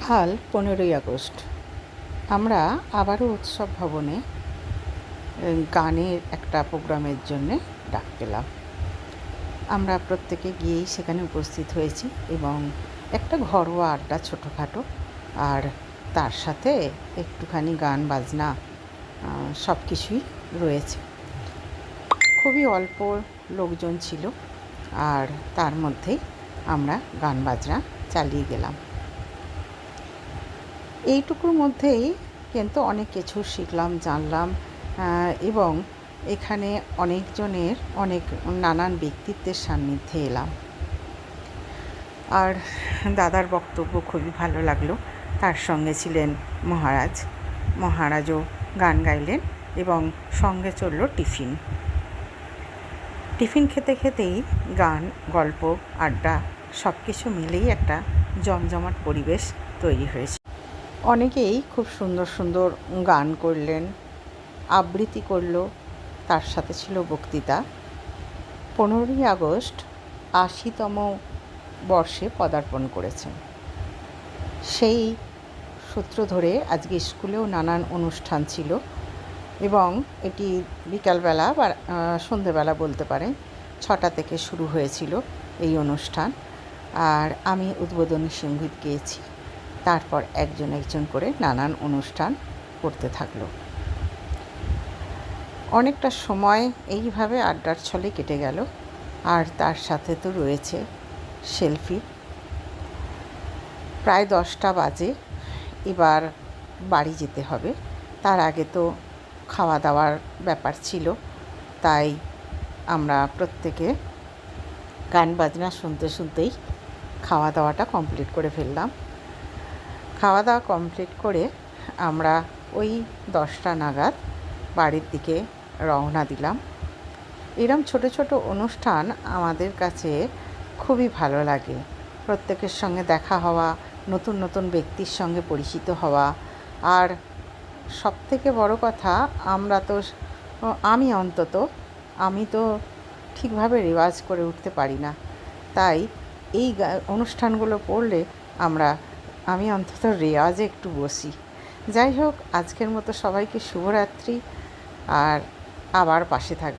কাল 15ই আগস্ট আমরা আবারও উৎসব ভবনে গানের একটা প্রোগ্রামের জন্যে ডাক পেলাম। আমরা প্রত্যেকে গিয়েই সেখানে উপস্থিত হয়েছি এবং একটা ঘরোয়া আড্ডা ছোটোখাটো, আর তার সাথে একটুখানি গান বাজনা সব কিছুই রয়েছে। খুবই অল্প লোকজন ছিল, আর তার মধ্যেই আমরা গান বাজনা চালিয়ে গেলাম। এইটুকুর মধ্যেই কিন্তু অনেক কিছু শিখলাম, জানলাম, এবং এখানে অনেকজনের নানান ব্যক্তিত্বের সান্নিধ্যে এলাম। আর দাদার বক্তব্য খুবই ভালো লাগলো। তার সঙ্গে ছিলেন মহারাজও গান গাইলেন এবং সঙ্গে চলল টিফিন খেতে খেতেই গান, গল্প, আড্ডা সব কিছু মিলেই একটা জমজমাট পরিবেশ তৈরি হয়েছে। অনেকেই খুব সুন্দর সুন্দর গান করলেন, আবৃত্তি করল, তার সাথে ছিল বক্তৃতা। 15ই আগস্ট 80তম বর্ষে পদার্পণ করেছেন। সেই সূত্র ধরে আজকে স্কুলেও নানান অনুষ্ঠান ছিল এবং এটি বিকালবেলা বা সন্ধেবেলা বলতে পারেন 6টা থেকে শুরু হয়েছিল এই অনুষ্ঠান। আর আমি উদ্বোধনী সঙ্গীত গেয়েছি। তারপর একজন করে নানান অনুষ্ঠান করতে থাকলো। অনেকটা সময় এইভাবে আড্ডার ছলে কেটে গেল। আর তার সাথে তো রয়েছে সেলফি। প্রায় 10টা বাজে, এবার বাড়ি যেতে হবে। তার আগে তো খাওয়া দাওয়ার ব্যাপার ছিল, তাই আমরা প্রত্যেকে গান বাজনা শুনতে শুনতেই খাওয়া দাওয়াটা কমপ্লিট করে ফেললাম। খাওয়া দাওয়া কমপ্লিট করে আমরা ওই 10টা নাগাদ বাড়ির দিকে রওনা দিলাম। এরম ছোট ছোট অনুষ্ঠান আমাদের কাছে খুবই ভালো লাগে। প্রত্যেকের সঙ্গে দেখা হওয়া, নতুন নতুন ব্যক্তির সঙ্গে পরিচিত হওয়া, আর সবথেকে বড় কথা, আমি তো ঠিকভাবে রেওয়াজ করে উঠতে পারি না, তাই এই অনুষ্ঠানগুলো পড়লে আমি অন্তত রেওয়াজে একটু বসি। যাই হোক, আজকের মতো সবাইকে শুভরাত্রি, আর আবার পাশে থাকবে।